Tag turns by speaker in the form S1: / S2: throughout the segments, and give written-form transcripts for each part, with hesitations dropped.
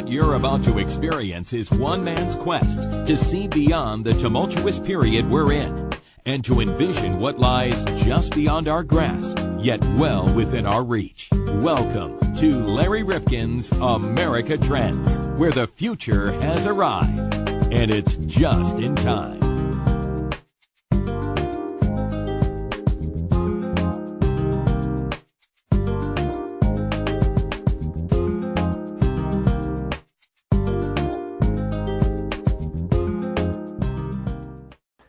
S1: What you're about to experience is one man's quest to see beyond the tumultuous period we're in and to envision what lies just beyond our grasp, yet well within our reach. Welcome to Larry Rifkin's America Trends, where the future has arrived, and it's just in time.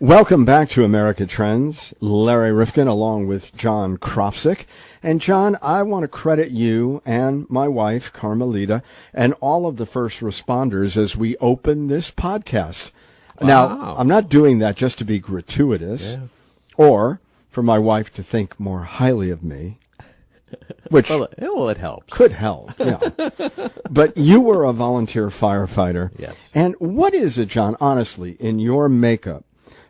S2: Welcome back to America Trends. Larry Rifkin along with John Krofsick. And John, I want to credit you and my wife, Carmelita, and all of the first responders as we open this podcast. Wow. Now, I'm not doing that just to be gratuitous or for my wife to think more highly of me, which
S3: it helps.
S2: Could help, yeah. But you were a volunteer firefighter.
S3: Yes.
S2: And what is it, John, honestly, in your makeup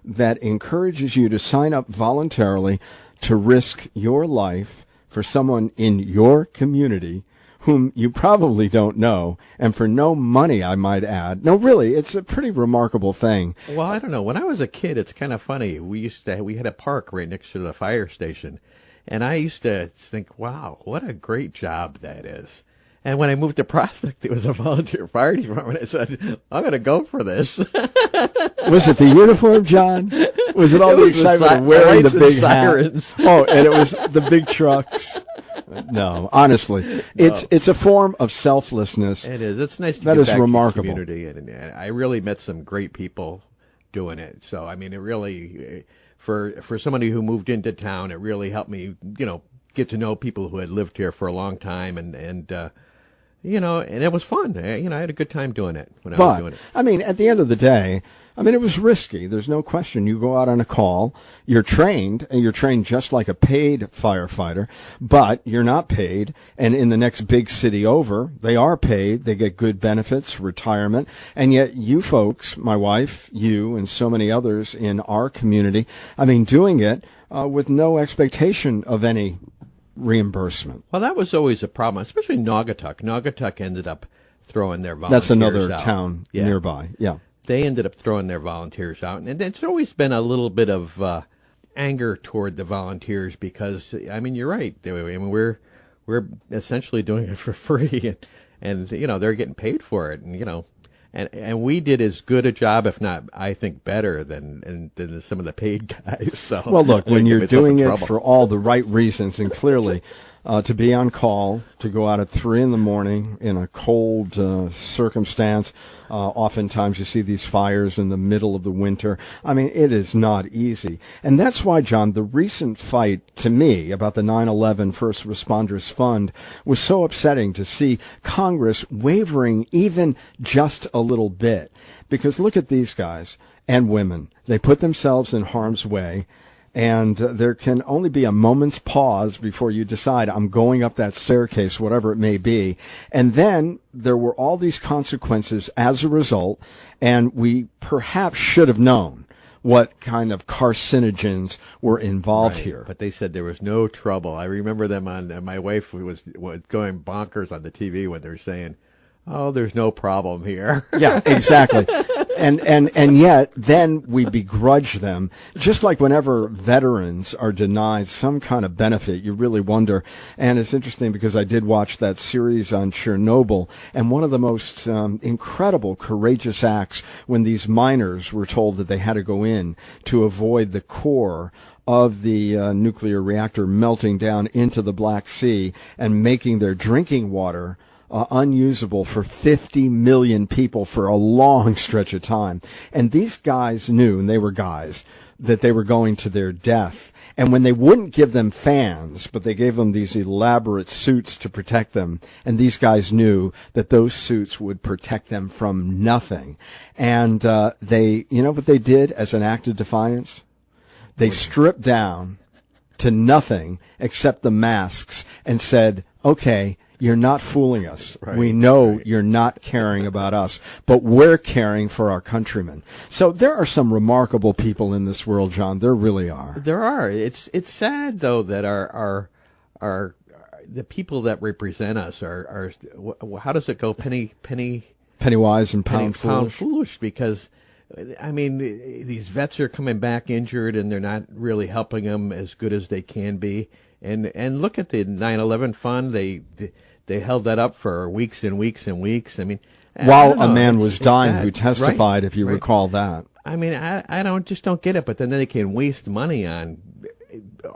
S2: that encourages you to sign up voluntarily to risk your life for someone in your community whom you probably don't know, and for no money, I might add? No, really, it's a pretty remarkable thing.
S3: Well, I don't know. When I was a kid, it's kind of funny. We had a park right next to the fire station, and I used to think, wow, what a great job that is. And when I moved to Prospect, it was a volunteer fire department. I said, I'm going to go for this.
S2: Was it the uniform, John? Was it all the excitement of wearing the big sirens? Hat? Oh, and it was the big trucks. No, honestly, it's a form of selflessness.
S3: It is. It's nice to
S2: that
S3: get
S2: is
S3: back
S2: remarkable.
S3: To the community, and I really met some great people doing it. So, I mean, it really, for somebody who moved into town, it really helped me, get to know people who had lived here for a long time, and it was fun. I had a good time doing it when I was doing it.
S2: I mean, at the end of the day, it was risky. There's no question. You go out on a call, you're trained, and you're trained just like a paid firefighter, but you're not paid. And in the next big city over, they are paid. They get good benefits, retirement. And yet you folks, my wife, you, and so many others in our community, doing it with no expectation of any reimbursement.
S3: Well, that was always a problem, especially Naugatuck. Naugatuck ended up throwing their volunteers out.
S2: That's another town nearby, yeah.
S3: They ended up throwing their volunteers out. And it's always been a little bit of anger toward the volunteers because, you're right. We're essentially doing it for free. And they're getting paid for it. And we did as good a job, if not, I think, better than some of the paid guys. So,
S2: well, look, when you're doing it for all the right reasons, and clearly to be on call, to go out at 3 a.m. in a cold circumstance, oftentimes you see these fires in the middle of the winter. It is not easy. And that's why, John, the recent fight to me about the 9/11 First Responders Fund was so upsetting to see Congress wavering even just a little bit. Because look at these guys and women. They put themselves in harm's way. And there can only be a moment's pause before you decide, I'm going up that staircase, whatever it may be. And then there were all these consequences as a result, and we perhaps should have known what kind of carcinogens were involved here.
S3: But they said there was no trouble. I remember them my wife was going bonkers on the TV when they were saying, oh, there's no problem here.
S2: Yeah, exactly. And yet then we begrudge them. Just like whenever veterans are denied some kind of benefit, you really wonder. And it's interesting because I did watch that series on Chernobyl, and one of the most incredible, courageous acts when these miners were told that they had to go in to avoid the core of the nuclear reactor melting down into the Black Sea and making their drinking water unusable for 50 million people for a long stretch of time. And these guys knew, and they were guys, that they were going to their death. And when they wouldn't give them fans, but they gave them these elaborate suits to protect them, and these guys knew that those suits would protect them from nothing. And they, what they did as an act of defiance? They stripped down to nothing except the masks and said, okay, you're not fooling us. Right, we know you're not caring about us, but we're caring for our countrymen. So there are some remarkable people in this world, John. There really are.
S3: There are. It's sad though that our the people that represent us are how does it go? Penny
S2: Penny wise and pound
S3: pound
S2: foolish.
S3: foolish, because I mean, these vets are coming back injured, and they're not really helping them as good as they can be. And look at the 9/11 fund; they held that up for weeks and weeks and weeks. I mean,
S2: While a man was dying
S3: sad.
S2: who testified,
S3: Right,
S2: if you
S3: right.
S2: recall that.
S3: I mean, I don't get it. But then they can waste money on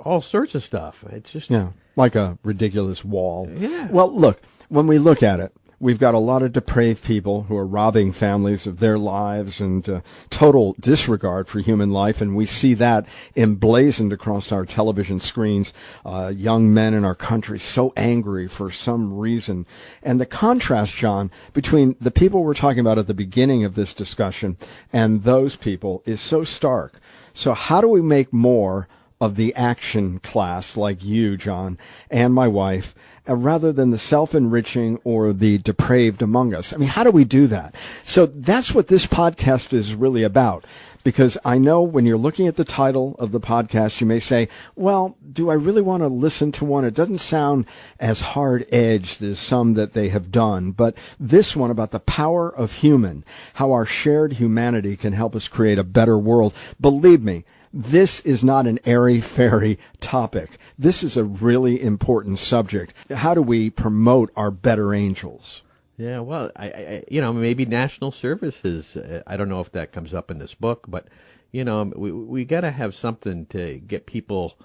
S3: all sorts of stuff. It's just
S2: Like a ridiculous wall.
S3: Yeah.
S2: Well, look, when we look at it, we've got a lot of depraved people who are robbing families of their lives and total disregard for human life, and we see that emblazoned across our television screens. Young men in our country so angry for some reason. And the contrast, John, between the people we're talking about at the beginning of this discussion and those people is so stark. So how do we make more of the action class like you, John, and my wife, rather than the self-enriching or the depraved among us? I mean, how do we do that? So that's what this podcast is really about. Because I know when you're looking at the title of the podcast, you may say, well, do I really want to listen to one? It doesn't sound as hard-edged as some that they have done. But this one about the power of human, how our shared humanity can help us create a better world. Believe me, this is not an airy-fairy topic. This is a really important subject. How do we promote our better angels?
S3: Yeah, well, I maybe national services. I don't know if that comes up in this book, but we got to have something to get people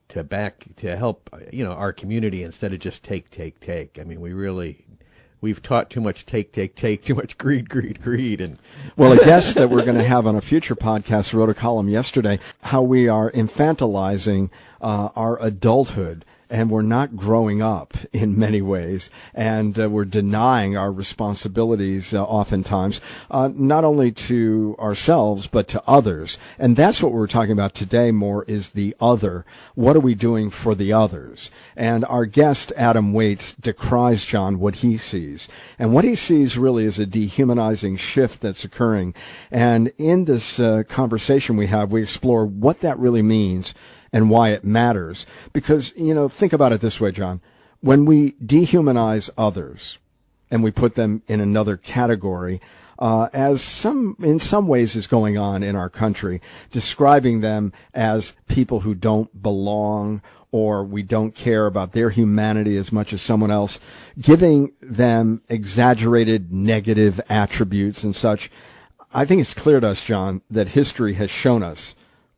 S3: to help our community instead of just take. I mean, we've taught too much take, too much greed, and
S2: well, a guest that we're going to have on a future podcast wrote a column yesterday how we are infantilizing our adulthood. And we're not growing up in many ways, and we're denying our responsibilities oftentimes, not only to ourselves, but to others. And that's what we're talking about today more is the other. What are we doing for the others? And our guest, Adam Waits, decries, John, what he sees. And what he sees really is a dehumanizing shift that's occurring. And in this conversation we have, we explore what that really means and why it matters. Because, think about it this way, John. When we dehumanize others and we put them in another category, in some ways is going on in our country, describing them as people who don't belong or we don't care about their humanity as much as someone else, giving them exaggerated negative attributes and such, I think it's clear to us, John, that history has shown us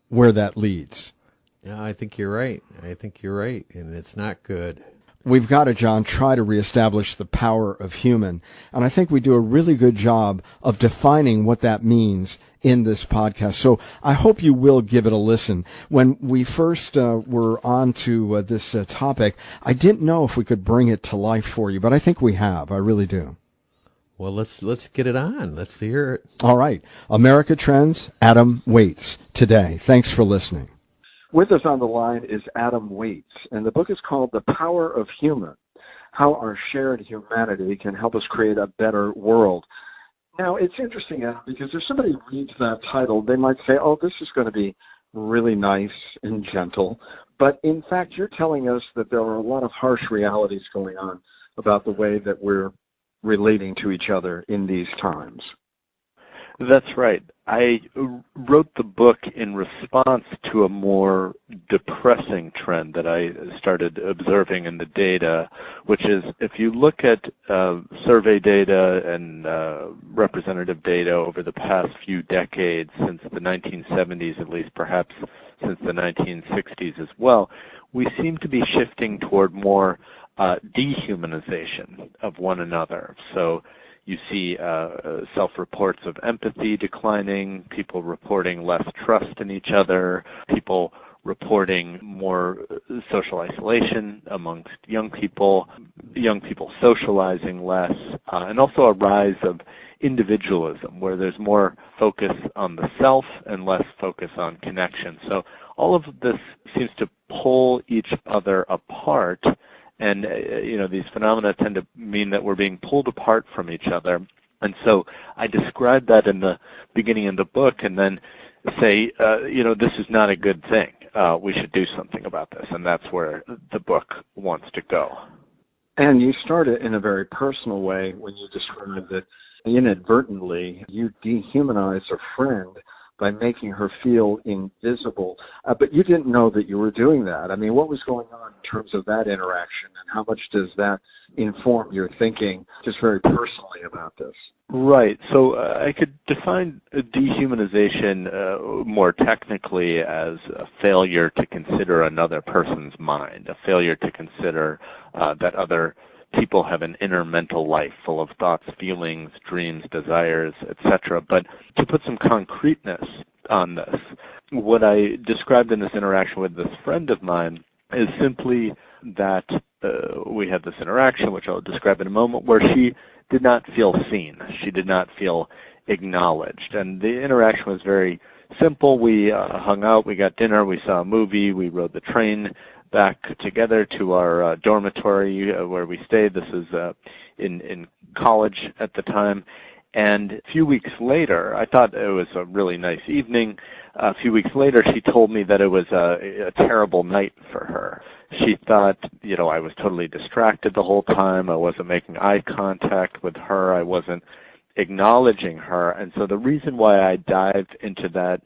S2: where that leads.
S3: Yeah, I think you're right. And it's not good.
S2: We've got to, John, try to reestablish the power of human. And I think we do a really good job of defining what that means in this podcast. So I hope you will give it a listen. When we first were on to this topic, I didn't know if we could bring it to life for you, but I think we have. I really do.
S3: Well, let's get it on. Let's hear it.
S2: All right. America Trends, Adam Waits, today. Thanks for listening.
S4: With us on the line is Adam Waits, and the book is called The Power of Human, How Our Shared Humanity Can Help Us Create a Better World. Now, it's interesting, Adam, because if somebody reads that title, they might say, oh, this is going to be really nice and gentle. But in fact, you're telling us that there are a lot of harsh realities going on about the way that we're relating to each other in these times.
S5: That's right. I wrote the book in response to a more depressing trend that I started observing in the data, which is if you look at survey data and representative data over the past few decades, since the 1970s at least, perhaps since the 1960s as well, we seem to be shifting toward more dehumanization of one another. So you see self-reports of empathy declining, people reporting less trust in each other, people reporting more social isolation amongst young people socializing less, and also a rise of individualism where there's more focus on the self and less focus on connection. So all of this seems to pull each other apart. And, these phenomena tend to mean that we're being pulled apart from each other. And so I describe that in the beginning of the book and then say, this is not a good thing. We should do something about this. And that's where the book wants to go.
S4: And you start it in a very personal way when you describe that inadvertently you dehumanize a friend by making her feel invisible. But you didn't know that you were doing that. I mean, what was going on in terms of that interaction, and how much does that inform your thinking just very personally about this?
S5: Right. So I could define dehumanization more technically as a failure to consider another person's mind, a failure to consider that other people have an inner mental life full of thoughts, feelings, dreams, desires, etc. But to put some concreteness on this, what I described in this interaction with this friend of mine is simply that we had this interaction, which I'll describe in a moment, where she did not feel seen. She did not feel acknowledged. And the interaction was very simple. We hung out, we got dinner, we saw a movie, we rode the train back together to our dormitory where we stayed. This is in college at the time. And a few weeks later, I thought it was a really nice evening. A few weeks later, she told me that it was a terrible night for her. She thought, I was totally distracted the whole time. I wasn't making eye contact with her. I wasn't acknowledging her. And so the reason why I dived into that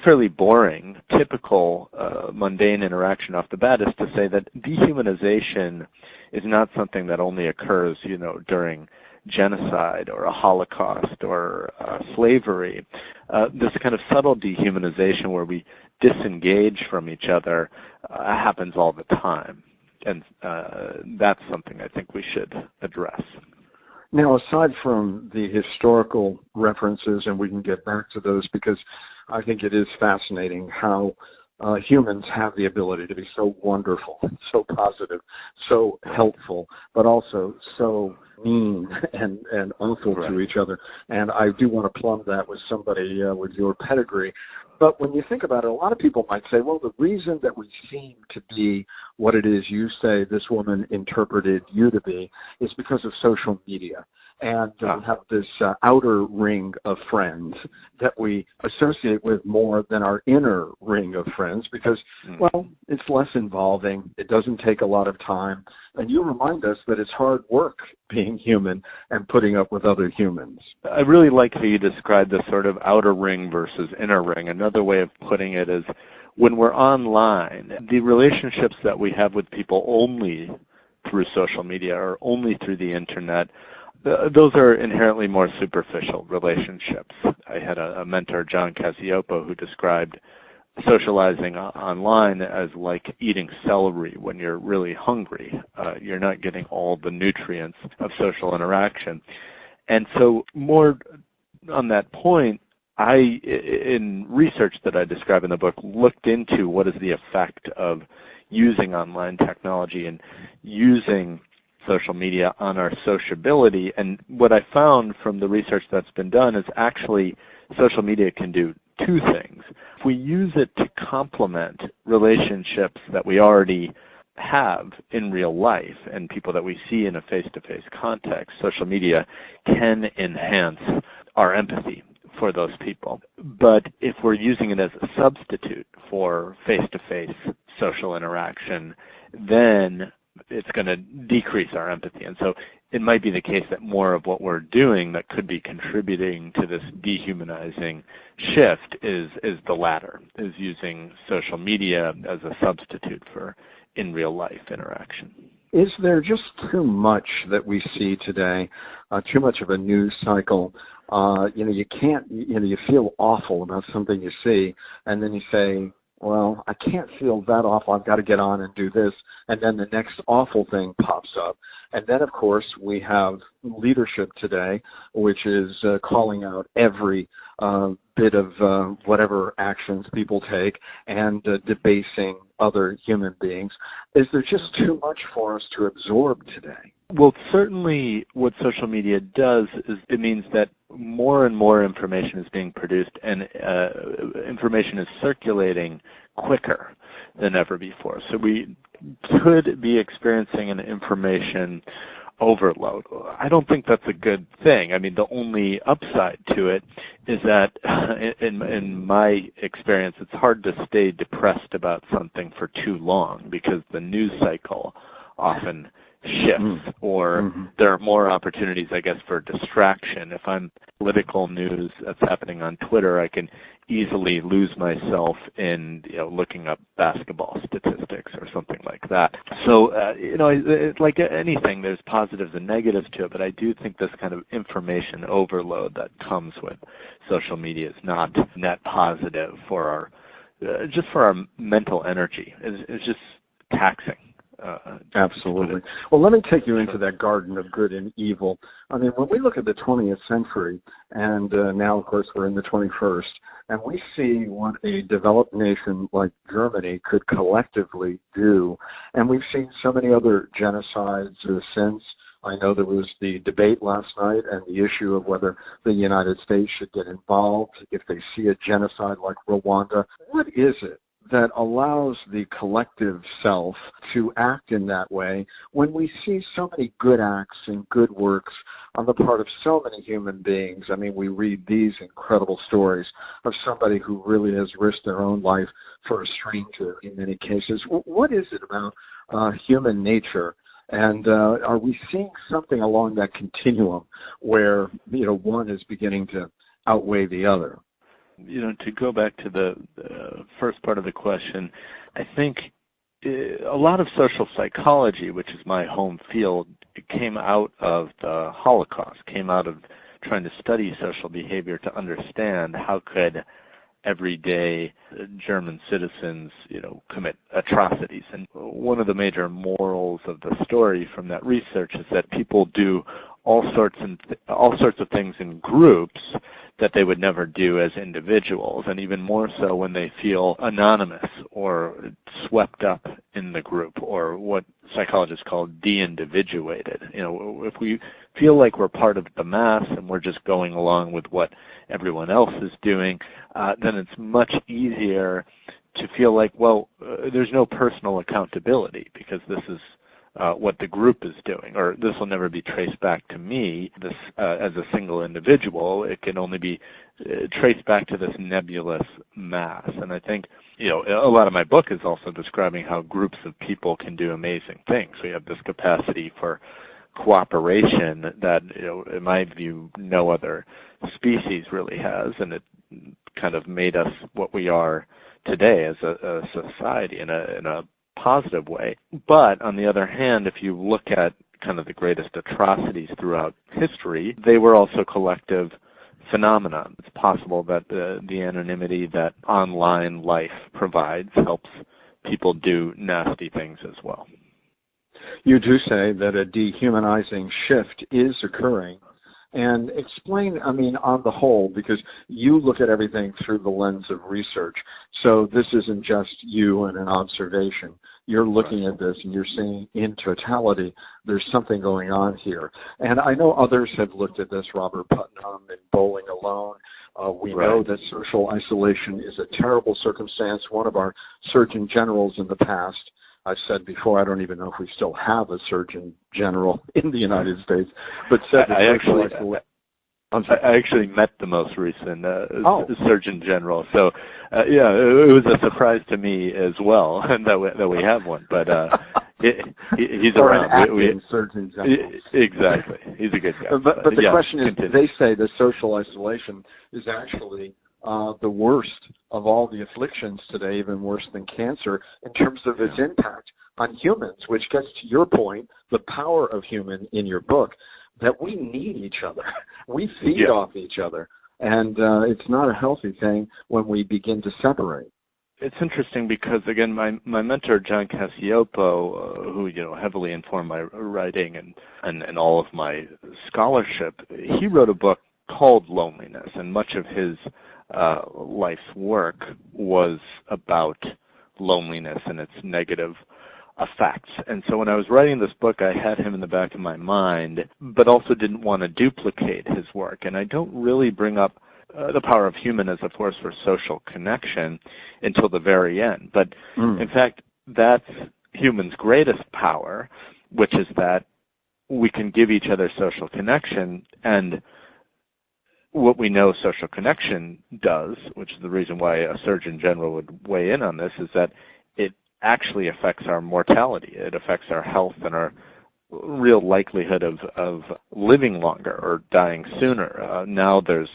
S5: fairly boring, typical, mundane interaction off the bat is to say that dehumanization is not something that only occurs, during genocide or a Holocaust or slavery. This kind of subtle dehumanization where we disengage from each other happens all the time. And that's something I think we should address.
S4: Now, aside from the historical references, and we can get back to those because I think it is fascinating how humans have the ability to be so wonderful, so positive, so helpful, but also so mean and awful to each other. And I do want to plumb that with somebody with your pedigree. But when you think about it, a lot of people might say, well, the reason that we seem to be what it is you say this woman interpreted you to be is because of social media. And we have this outer ring of friends that we associate with more than our inner ring of friends because, well, it's less involving. It doesn't take a lot of time. And you remind us that it's hard work being human and putting up with other humans.
S5: I really like how you describe this sort of outer ring versus inner ring. Another way of putting it is when we're online, the relationships that we have with people only through social media or only through the internet, those are inherently more superficial relationships. I had a mentor, John Cacioppo, who described socializing online as like eating celery when you're really hungry. You're not getting all the nutrients of social interaction. And so more on that point, I, in research that I describe in the book, looked into what is the effect of using online technology and using social media on our sociability. And what I found from the research that's been done is actually social media can do two things. If we use it to complement relationships that we already have in real life and people that we see in a face-to-face context, social media can enhance our empathy for those people. But if we're using it as a substitute for face-to-face social interaction, then it's going to decrease our empathy. And so it might be the case that more of what we're doing that could be contributing to this dehumanizing shift is the latter, is using social media as a substitute for in real life interaction.
S4: Is there just too much that we see today, too much of a news cycle? You can't, you feel awful about something you see, and then you say, well, I can't feel that awful. I've got to get on and do this. And then the next awful thing pops up. And then, of course, we have leadership today, which is calling out every bit of whatever actions people take and debasing other human beings. Is there just too much for us to absorb today?
S5: Well, certainly what social media does is it means that more and more information is being produced and information is circulating quicker than ever before. So we could be experiencing an information overload. I don't think that's a good thing. I mean, the only upside to it is that, in my experience, it's hard to stay depressed about something for too long because the news cycle often shifts, or there are more opportunities, I guess, for distraction. If I'm political news that's happening on Twitter, I can easily lose myself in looking up basketball statistics or something like that. So it's like anything, there's positives and negatives to it, but I do think this kind of information overload that comes with social media is not net positive for our mental energy. It's just taxing.
S4: Absolutely. Well, let me take you into that garden of good and evil. I mean, when we look at the 20th century, and now, of course, we're in the 21st, and we see what a developed nation like Germany could collectively do, and we've seen so many other genocides since. I know there was the debate last night and the issue of whether the United States should get involved if they see a genocide like Rwanda. What is it that allows the collective self to act in that way when we see so many good acts and good works on the part of so many human beings? I mean, we read these incredible stories of somebody who really has risked their own life for a stranger in many cases. What is it about human nature? And are we seeing something along that continuum where, one is beginning to outweigh the other?
S5: To go back to the first part of the question, I think a lot of social psychology, which is my home field, it came out of the Holocaust, came out of trying to study social behavior to understand how could everyday German citizens, commit atrocities. And one of the major morals of the story from that research is that people do all sorts of things in groups that they would never do as individuals, and even more so when they feel anonymous or swept up in the group, or what psychologists call de-individuated. If we feel like we're part of the mass and we're just going along with what everyone else is doing, then it's much easier to feel like, there's no personal accountability because this is what the group is doing, or this will never be traced back to me as a single individual. It can only be traced back to this nebulous mass. And I think, a lot of my book is also describing how groups of people can do amazing things. We have this capacity for cooperation that, in my view, no other species really has, and it kind of made us what we are today as a society in a positive way. But on the other hand, if you look at kind of the greatest atrocities throughout history, they were also collective phenomena. It's possible that the anonymity that online life provides helps people do nasty things as well.
S4: You do say that a dehumanizing shift is occurring. And explain, on the whole, because you look at everything through the lens of research. So this isn't just you and an observation. You're looking at this and you're saying in totality, there's something going on here. And I know others have looked at this, Robert Putnam in Bowling Alone. We know that social isolation is a terrible circumstance. One of our surgeon generals in the past, I've said before, I don't even know if we still have a surgeon general in the United States, but said that
S5: I actually met the most recent Surgeon General, so it was a surprise to me as well that we have one. But he's around.
S4: Surgeon General.
S5: Exactly, he's a good guy.
S4: But the question is, they say the social isolation is actually the worst of all the afflictions today, even worse than cancer, in terms of its impact on humans, which gets to your point, the power of human in your book, that we need each other. We feed off each other. And it's not a healthy thing when we begin to separate.
S5: It's interesting because, again, my mentor, John Cacioppo, who, heavily informed my writing and all of my scholarship, he wrote a book called Loneliness, and much of his life's work was about loneliness and its negative effects. And so when I was writing this book, I had him in the back of my mind, but also didn't want to duplicate his work. And I don't really bring up the power of human as a force for social connection until the very end. But in fact, that's human's greatest power, which is that we can give each other social connection. And what we know social connection does, which is the reason why a Surgeon General would weigh in on this, is that it actually affects our mortality. It affects our health and our real likelihood of living longer or dying sooner. Now there's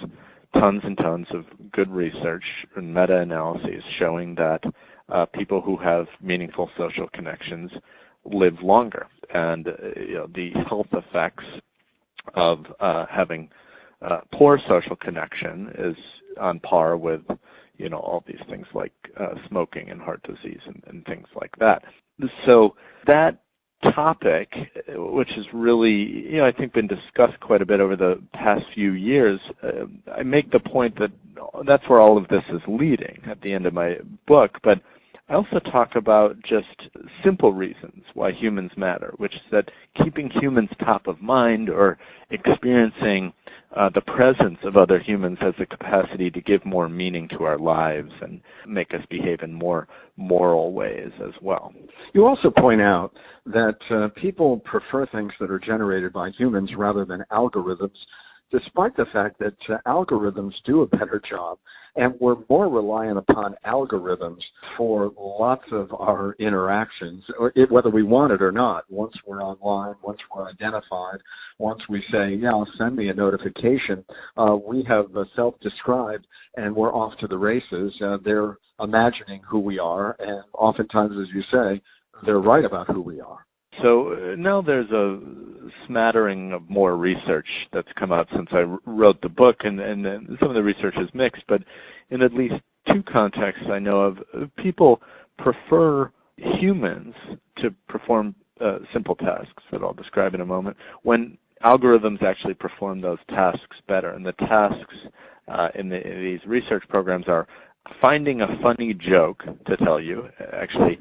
S5: tons and tons of good research and meta-analyses showing that people who have meaningful social connections live longer, and the health effects of having poor social connection is on par with all these things like smoking and heart disease and things like that. So that topic, which has really, I think, been discussed quite a bit over the past few years, I make the point that that's where all of this is leading at the end of my book, but I also talk about just simple reasons why humans matter, which is that keeping humans top of mind or experiencing the presence of other humans has the capacity to give more meaning to our lives and make us behave in more moral ways as well.
S4: You also point out that people prefer things that are generated by humans rather than algorithms, despite the fact that algorithms do a better job, and we're more reliant upon algorithms for lots of our interactions, whether we want it or not. Once we're online, once we're identified, once we say, send me a notification, we have self-described and we're off to the races. They're imagining who we are, and oftentimes, as you say, they're right about who we are.
S5: So now there's a smattering of more research that's come out since I wrote the book, and some of the research is mixed, but in at least two contexts I know of, people prefer humans to perform simple tasks that I'll describe in a moment, when algorithms actually perform those tasks better. And the tasks in these research programs are finding a funny joke to tell you. Actually,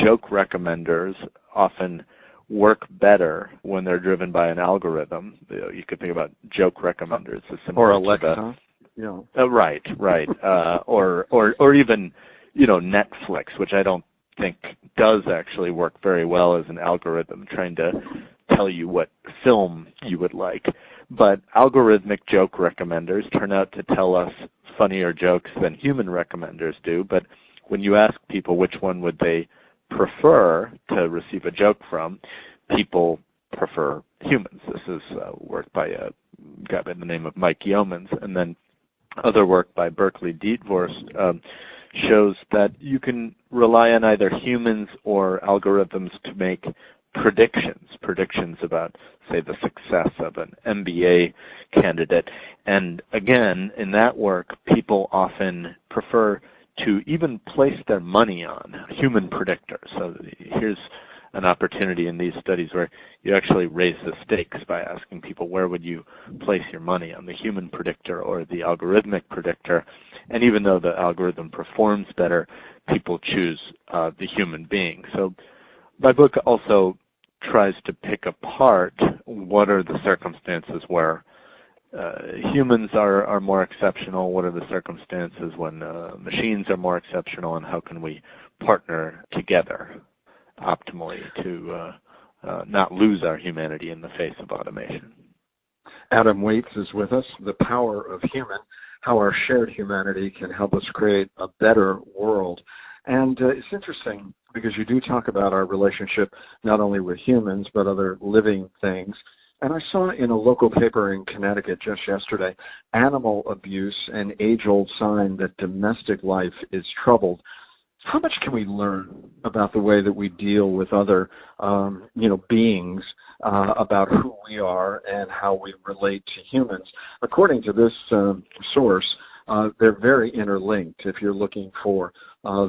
S5: joke recommenders often work better when they're driven by an algorithm. You could think about joke recommenders as similar
S4: or Alexa.
S5: Right. Or even Netflix, which I don't think does actually work very well as an algorithm trying to tell you what film you would like. But algorithmic joke recommenders turn out to tell us funnier jokes than human recommenders do. But when you ask people which one would they prefer to receive a joke from, people prefer humans. This is work by a guy by the name of Mike Yeomans, and then other work by Berkeley Dietvorst shows that you can rely on either humans or algorithms to make predictions about, say, the success of an MBA candidate. And again, in that work, people often prefer to even place their money on human predictors. So here's an opportunity in these studies where you actually raise the stakes by asking people, where would you place your money, on the human predictor or the algorithmic predictor? And even though the algorithm performs better, people choose the human being. So my book also tries to pick apart what are the circumstances where humans are more exceptional, what are the circumstances when machines are more exceptional, and how can we partner together optimally to not lose our humanity in the face of automation.
S4: Adam Waits is with us. The Power of Human, How Our Shared Humanity Can Help Us Create a Better World. And it's interesting because you do talk about our relationship not only with humans but other living things. And I saw in a local paper in Connecticut just yesterday, animal abuse, an age-old sign that domestic life is troubled. How much can we learn about the way that we deal with other, beings, about who we are and how we relate to humans? According to this source, they're very interlinked. If you're looking for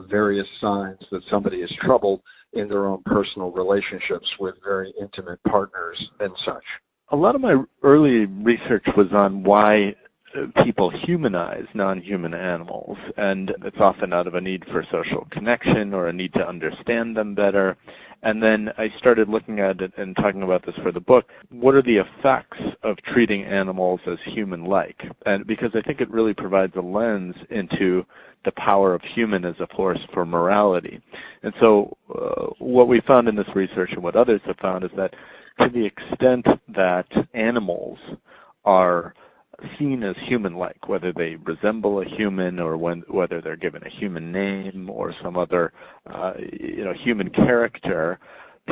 S4: various signs that somebody is troubled in their own personal relationships with very intimate partners and such.
S5: A lot of my early research was on why people humanize non-human animals, and it's often out of a need for social connection or a need to understand them better. And then I started looking at it and talking about this for the book. What are the effects of treating animals as human-like? And because I think it really provides a lens into the power of human as a force for morality. And so what we found in this research and what others have found is that to the extent that animals are seen as human-like, whether they resemble a human or whether they're given a human name or some other human character,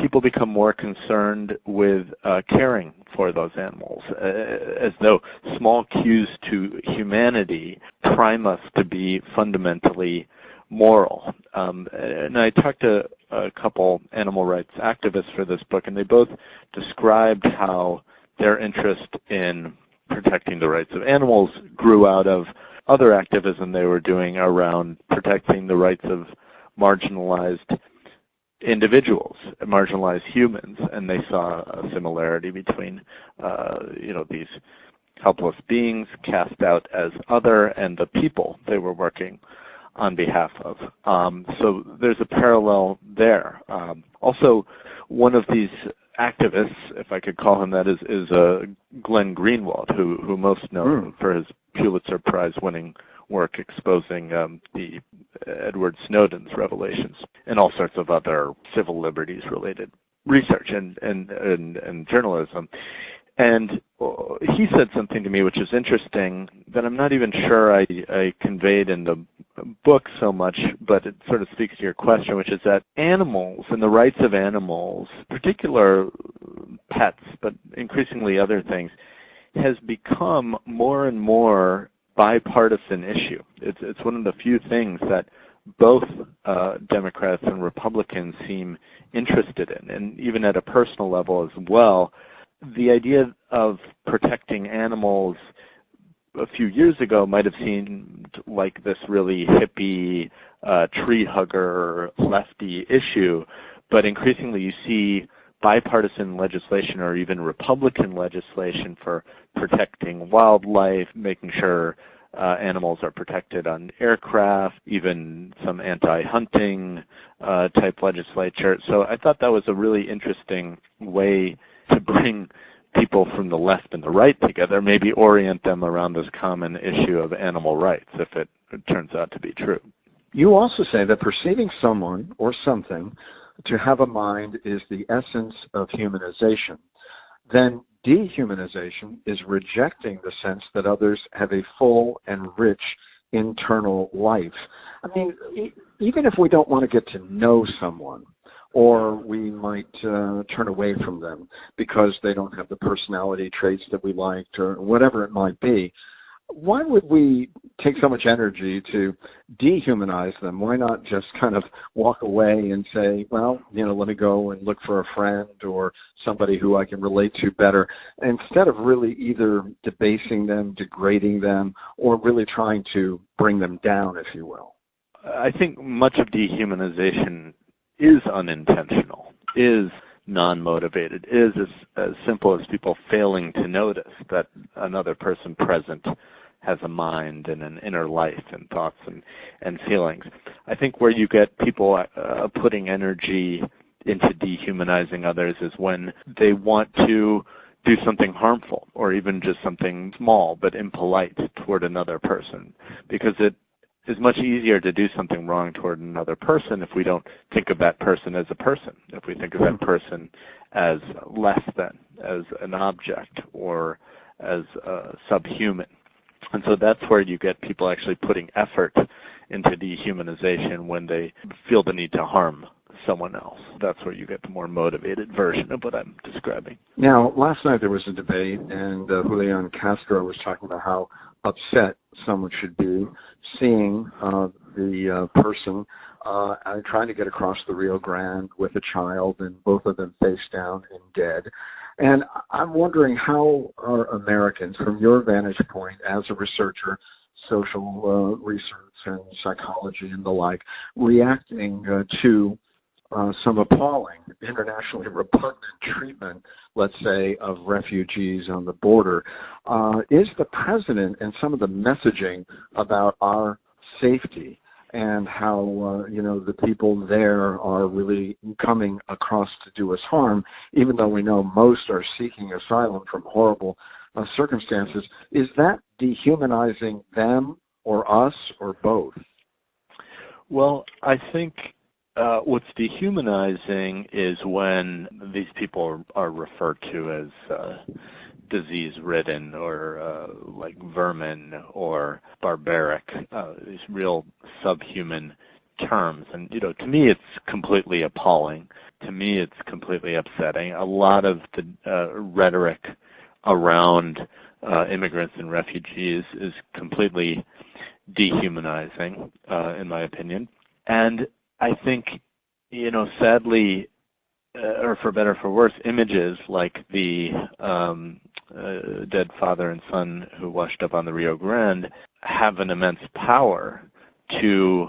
S5: people become more concerned with caring for those animals, as though small cues to humanity prime us to be fundamentally moral. And I talked to a couple animal rights activists for this book, and they both described how their interest in protecting the rights of animals grew out of other activism they were doing around protecting the rights of marginalized individuals, marginalized humans, and they saw a similarity between, these helpless beings cast out as other and the people they were working on behalf of. So there's a parallel there. Also, one of these activists, if I could call him that, is Glenn Greenwald, who most know for his Pulitzer Prize-winning work exposing the Edward Snowden's revelations and all sorts of other civil liberties-related research and journalism. And he said something to me which is interesting that I'm not even sure I conveyed in the book so much, but it sort of speaks to your question, which is that animals and the rights of animals, particular pets, but increasingly other things, has become more and more bipartisan issue. It's one of the few things that both Democrats and Republicans seem interested in, and even at a personal level as well. The idea of protecting animals a few years ago might have seemed like this really hippie, tree hugger, lefty issue, but increasingly you see bipartisan legislation or even Republican legislation for protecting wildlife, making sure animals are protected on aircraft, even some anti-hunting type legislature. So I thought that was a really interesting way to bring people from the left and the right together, maybe orient them around this common issue of animal rights, if it turns out to be true.
S4: You also say that perceiving someone or something to have a mind is the essence of humanization. Then dehumanization is rejecting the sense that others have a full and rich internal life. I mean, even if we don't want to get to know someone, or we might turn away from them because they don't have the personality traits that we liked or whatever it might be, why would we take so much energy to dehumanize them? Why not just kind of walk away and say, well, let me go and look for a friend or somebody who I can relate to better, instead of really either debasing them, degrading them, or really trying to bring them down, if you will?
S5: I think much of dehumanization is unintentional, is non-motivated, is as simple as people failing to notice that another person present has a mind and an inner life and thoughts and feelings. I think where you get people putting energy into dehumanizing others is when they want to do something harmful or even just something small but impolite toward another person, because it is much easier to do something wrong toward another person if we don't think of that person as a person, if we think of that person as less than, as an object, or as subhuman. And so that's where you get people actually putting effort into dehumanization when they feel the need to harm someone else. That's where you get the more motivated version of what I'm describing.
S4: Now, last night there was a debate, and Julian Castro was talking about how upset someone should be seeing the person trying to get across the Rio Grande with a child, and both of them face down and dead. And I'm wondering, how are Americans, from your vantage point as a researcher, social research and psychology and the like, reacting to some appalling, internationally repugnant treatment, let's say, of refugees on the border? Is the president and some of the messaging about our safety and how, the people there are really coming across to do us harm, even though we know most are seeking asylum from horrible circumstances, is that dehumanizing them or us or both?
S5: Well, I think what's dehumanizing is when these people are referred to as disease-ridden or like vermin or barbaric, these real subhuman terms. And, to me it's completely appalling to me, it's completely upsetting. A lot of the rhetoric around immigrants and refugees is completely dehumanizing, in my opinion. And I think, sadly, or for better or for worse, images like the dead father and son who washed up on the Rio Grande have an immense power to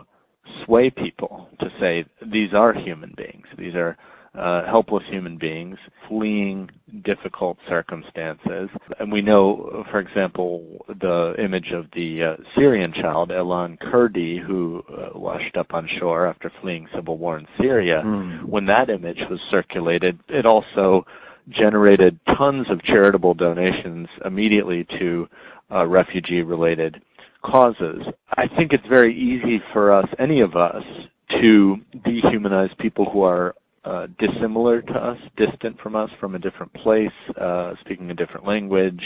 S5: sway people to say these are human beings. These are helpless human beings fleeing difficult circumstances. And we know, for example, the image of the Syrian child, Elan Kurdi, who washed up on shore after fleeing civil war in Syria. When that image was circulated, it also generated tons of charitable donations immediately to refugee-related causes. I think it's very easy for us, any of us, to dehumanize people who are dissimilar to us, distant from us, from a different place, speaking a different language,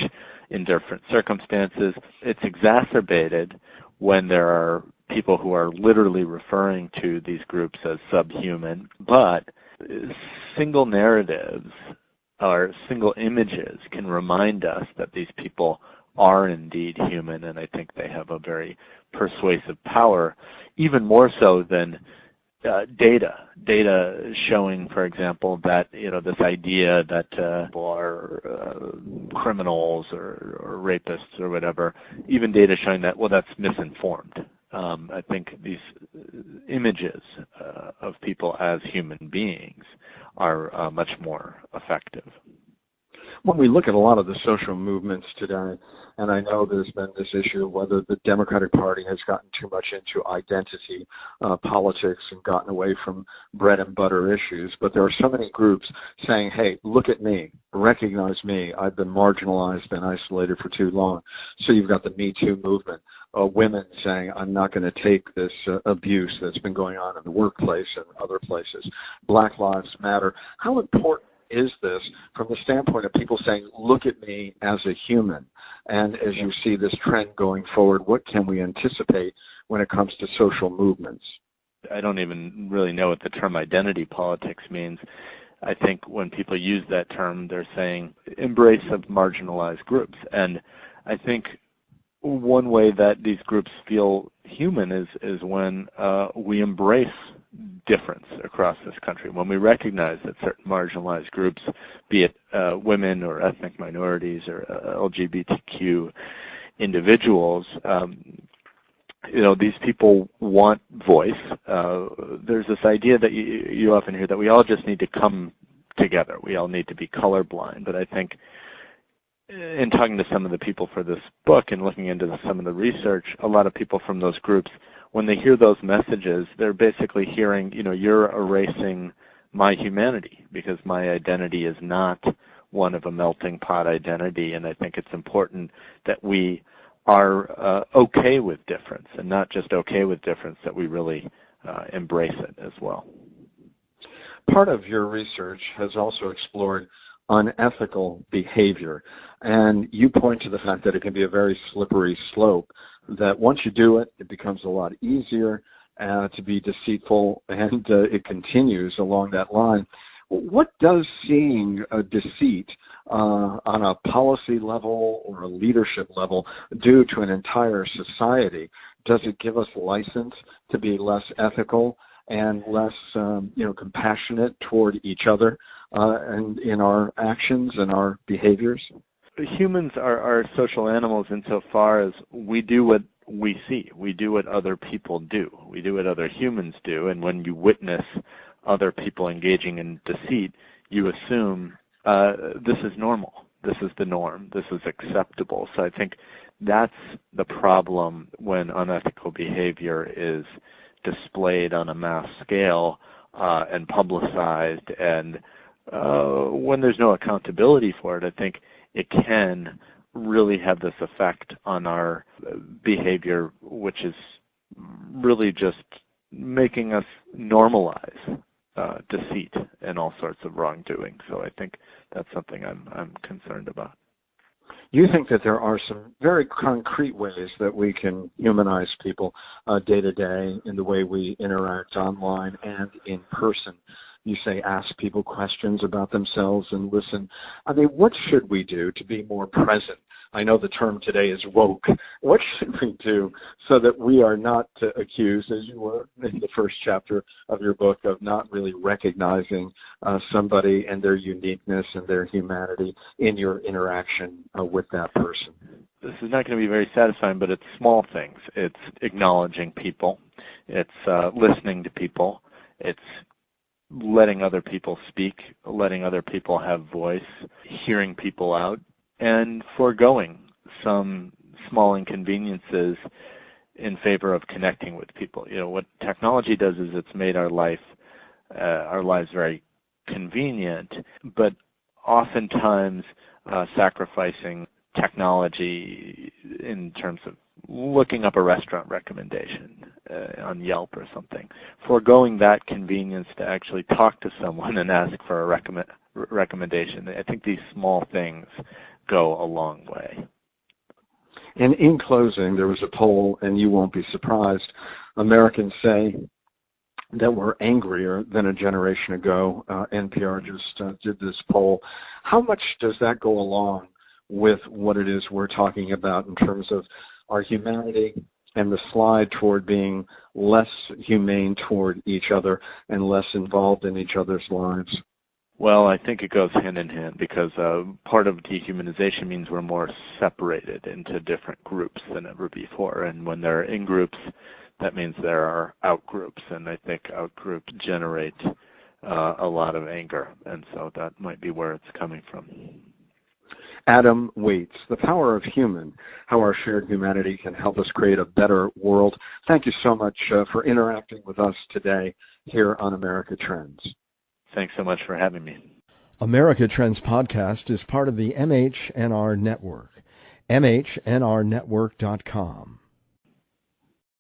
S5: in different circumstances. It's exacerbated when there are people who are literally referring to these groups as subhuman, but single narratives or single images can remind us that these people are indeed human, and I think they have a very persuasive power, even more so than data showing, for example, that this idea that people are criminals or rapists or whatever, even data showing that, well, that's misinformed. I think these images of people as human beings are much more effective.
S4: When we look at a lot of the social movements today, and I know there's been this issue of whether the Democratic Party has gotten too much into identity politics and gotten away from bread and butter issues, but there are so many groups saying, hey, look at me, recognize me, I've been marginalized and isolated for too long. So you've got the Me Too movement, women saying, I'm not going to take this abuse that's been going on in the workplace and other places. Black Lives Matter. How important is this from the standpoint of people saying, look at me as a human? And as you see this trend going forward, what can we anticipate when it comes to social movements?
S5: I don't even really know what the term identity politics means. I think when people use that term, they're saying embrace of marginalized groups. And I think one way that these groups feel human is when we embrace difference across this country, when we recognize that certain marginalized groups, be it women or ethnic minorities or LGBTQ individuals, these people want voice. There's this idea that you often hear that we all just need to come together. We all need to be colorblind. But I think in talking to some of the people for this book and looking into some of the research, a lot of people from those groups, when they hear those messages, they're basically hearing, you're erasing my humanity because my identity is not one of a melting pot identity. And I think it's important that we are okay with difference, and not just okay with difference, that we really embrace it as well.
S4: Part of your research has also explored unethical behavior, and you point to the fact that it can be a very slippery slope, that once you do it, it becomes a lot easier to be deceitful, and it continues along that line. What does seeing a deceit on a policy level or a leadership level do to an entire society? Does it give us license to be less ethical and less compassionate toward each other and in our actions and our behaviors?
S5: Humans are social animals insofar as we do what we see. We do what other people do. We do what other humans do. And when you witness other people engaging in deceit, you assume this is normal. This is the norm. This is acceptable. So I think that's the problem when unethical behavior is displayed on a mass scale and publicized, and when there's no accountability for it. I think it can really have this effect on our behavior, which is really just making us normalize deceit and all sorts of wrongdoing. So I think that's something I'm concerned about.
S4: You think that there are some very concrete ways that we can humanize people day to day in the way we interact online and in person. You say ask people questions about themselves and listen. I mean, what should we do to be more present? I know the term today is woke. What should we do so that we are not accused, as you were in the first chapter of your book, of not really recognizing somebody and their uniqueness and their humanity in your interaction with that person?
S5: This is not going to be very satisfying, but it's small things. It's acknowledging people. It's listening to people. It's letting other people speak, letting other people have voice, hearing people out, and foregoing some small inconveniences in favor of connecting with people. You know, what technology does is it's made our lives very convenient, but oftentimes sacrificing technology in terms of looking up a restaurant recommendation on Yelp or something, foregoing that convenience to actually talk to someone and ask for a recommendation. I think these small things go a long way.
S4: And in closing, there was a poll, and you won't be surprised. Americans say that we're angrier than a generation ago. NPR just did this poll. How much does that go along with what it is we're talking about in terms of our humanity and the slide toward being less humane toward each other and less involved in each other's lives?
S5: Well, I think it goes hand in hand because part of dehumanization means we're more separated into different groups than ever before. And when they're in groups, that means there are out-groups. And I think out-groups generate a lot of anger. And so that might be where it's coming from.
S4: Adam Waits, The Power of Human, How Our Shared Humanity Can Help Us Create a Better World. Thank you so much for interacting with us today here on America Trends.
S5: Thanks so much for having me.
S2: America Trends Podcast is part of the MHNR Network, mhnrnetwork.com.